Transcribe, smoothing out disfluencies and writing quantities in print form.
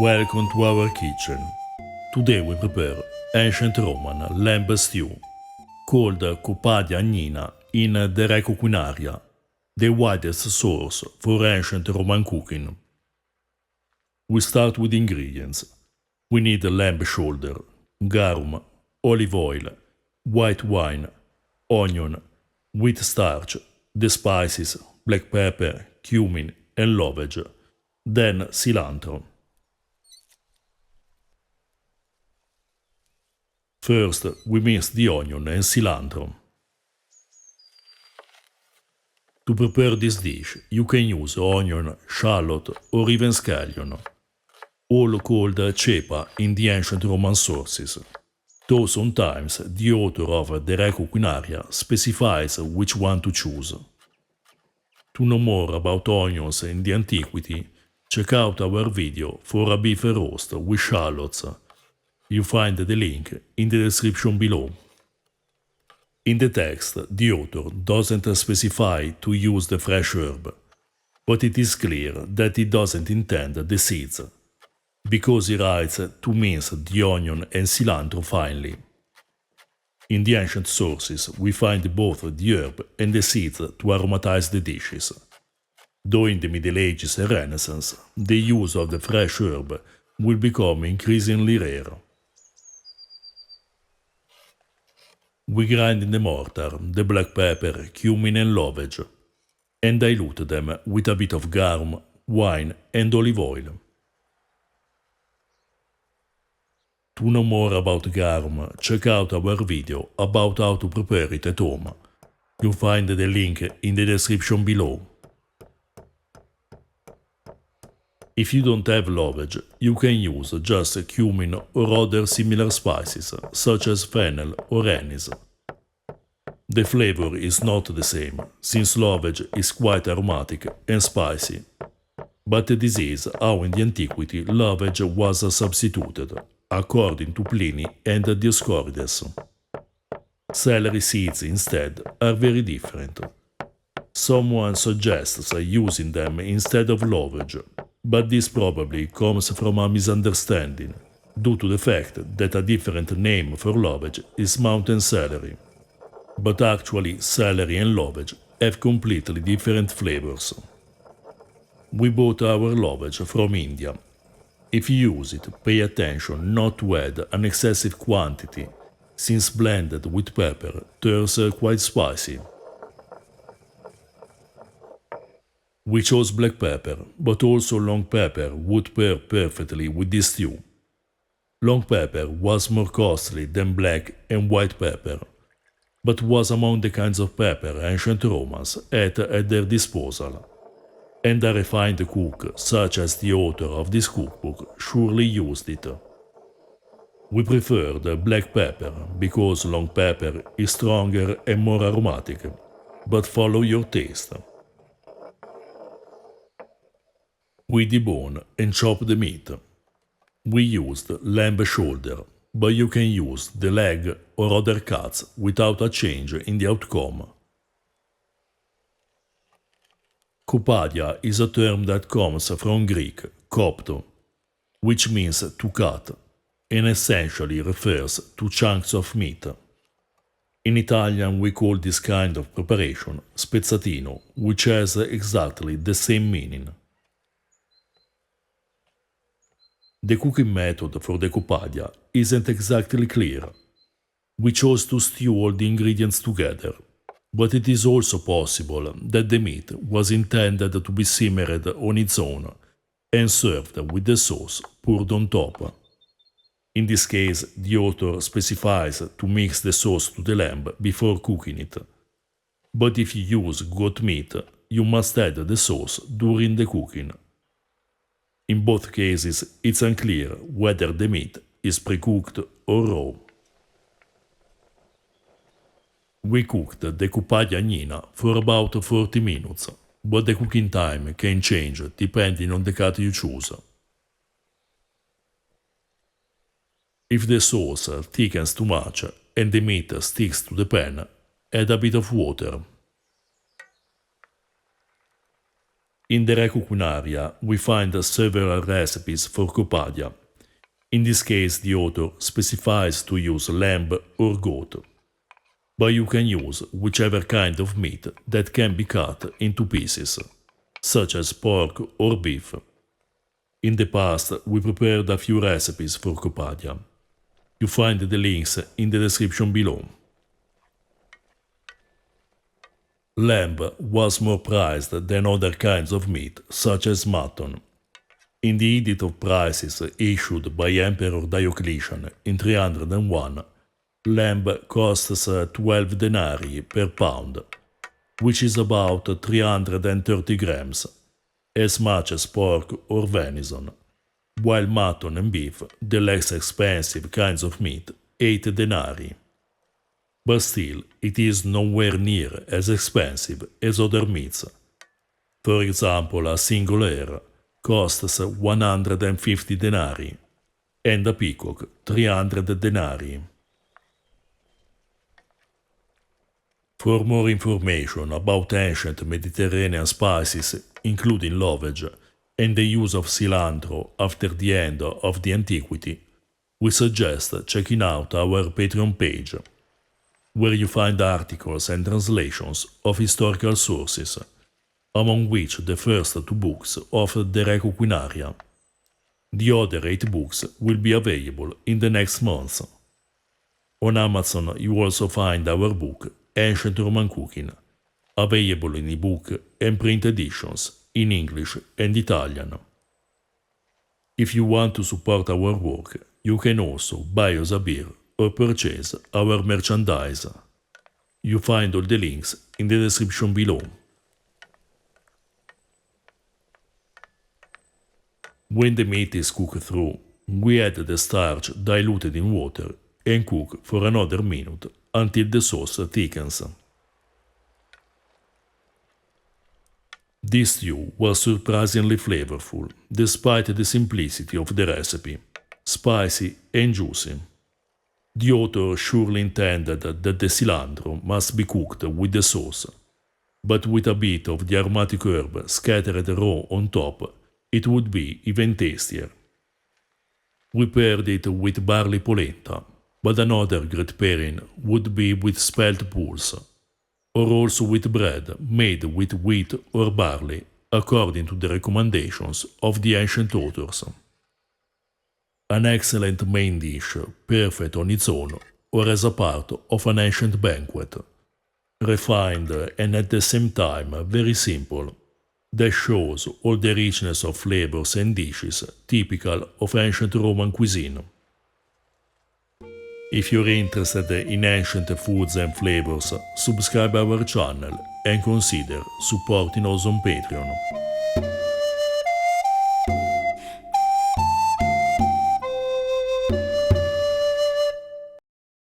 Welcome to our kitchen. Today we prepare ancient Roman lamb stew, called Cupadia Agnina in the Greco Culinaria, the widest source for ancient Roman cooking. We start with ingredients. We need lamb shoulder, garum, olive oil, white wine, onion, wheat starch, the spices, black pepper, cumin and lovage, then cilantro. First, we mix the onion and cilantro. To prepare this dish, you can use onion, shallot, or even scallion, all called cepa in the ancient Roman sources, though sometimes the author of the Greco Culinaria specifies which one to choose. To know more about onions in the antiquity, check out our video for a beef roast with shallots. You find the link in the description below. In the text, the author doesn't specify to use the fresh herb, but it is clear that he doesn't intend the seeds, because he writes to mince the onion and cilantro finely. In the ancient sources, we find both the herb and the seeds to aromatize the dishes, though in the Middle Ages and Renaissance, the use of the fresh herb will become increasingly rare. We grind in the mortar the black pepper, cumin and lovage, and dilute them with a bit of garum, wine and olive oil. To know more about garum, check out our video about how to prepare it at home. You'll find the link in the description below. If you don't have lovage, you can use just cumin or other similar spices, such as fennel or anise. The flavor is not the same, since lovage is quite aromatic and spicy. But this is how in the antiquity lovage was substituted, according to Pliny and Dioscorides. Celery seeds instead are very different. Someone suggests using them instead of lovage, but this probably comes from a misunderstanding, due to the fact that a different name for lovage is mountain celery. But actually celery and lovage have completely different flavors. We bought our lovage from India. If you use it, pay attention not to add an excessive quantity, since blended with pepper turns quite spicy. We chose black pepper, but also long pepper would pair perfectly with this stew. Long pepper was more costly than black and white pepper, but was among the kinds of pepper ancient Romans had at their disposal, and a refined cook such as the author of this cookbook surely used it. We preferred black pepper because long pepper is stronger and more aromatic, but follow your taste. We debone and chop the meat. We used lamb shoulder, but you can use the leg or other cuts without a change in the outcome. Cupadia is a term that comes from Greek kopto, which means to cut, and essentially refers to chunks of meat. In Italian we call this kind of preparation spezzatino, which has exactly the same meaning. The cooking method for the cupadia isn't exactly clear. We chose to stew all the ingredients together, but it is also possible that the meat was intended to be simmered on its own and served with the sauce poured on top. In this case, the author specifies to mix the sauce to the lamb before cooking it. But if you use goat meat, you must add the sauce during the cooking. In both cases, it's unclear whether the meat is pre-cooked or raw. We cooked the Cupadia Agnina for about 40 minutes, but the cooking time can change depending on the cut you choose. If the sauce thickens too much and the meat sticks to the pan, add a bit of water. In the Reco Culinaria, we find several recipes for Copadia. In this case, the author specifies to use lamb or goat, but you can use whichever kind of meat that can be cut into pieces, such as pork or beef. In the past, we prepared a few recipes for Copadia. You find the links in the description below. Lamb was more prized than other kinds of meat, such as mutton. In the Edict of Prices issued by Emperor Diocletian in 301, lamb costs 12 denarii per pound, which is about 330 grams, as much as pork or venison, while mutton and beef, the less expensive kinds of meat, 8 denarii. But still, it is nowhere near as expensive as other meats. For example, a single hare costs 150 denarii, and a peacock 300 denarii. For more information about ancient Mediterranean spices, including lovage, and the use of cilantro after the end of the antiquity, we suggest checking out our Patreon page, where you find articles and translations of historical sources, among which the first 2 books of the Reco Culinaria. The other 8 books will be available in the next month. On Amazon you also find our book Ancient Roman Cooking, available in ebook and print editions in English and Italian. If you want to support our work, you can also buy us a beer or purchase our merchandise. You find all the links in the description below. When the meat is cooked through, we add the starch diluted in water and cook for another minute until the sauce thickens. This stew was surprisingly flavorful, despite the simplicity of the recipe, spicy and juicy. The author surely intended that the cilantro must be cooked with the sauce, but with a bit of the aromatic herb scattered raw on top, it would be even tastier. We paired it with barley polenta, but another great pairing would be with spelt pulse, or also with bread made with wheat or barley, according to the recommendations of the ancient authors. An excellent main dish, perfect on its own or as a part of an ancient banquet. Refined and at the same time very simple, that shows all the richness of flavors and dishes typical of ancient Roman cuisine. If you're interested in ancient foods and flavors, subscribe our channel and consider supporting us on Patreon.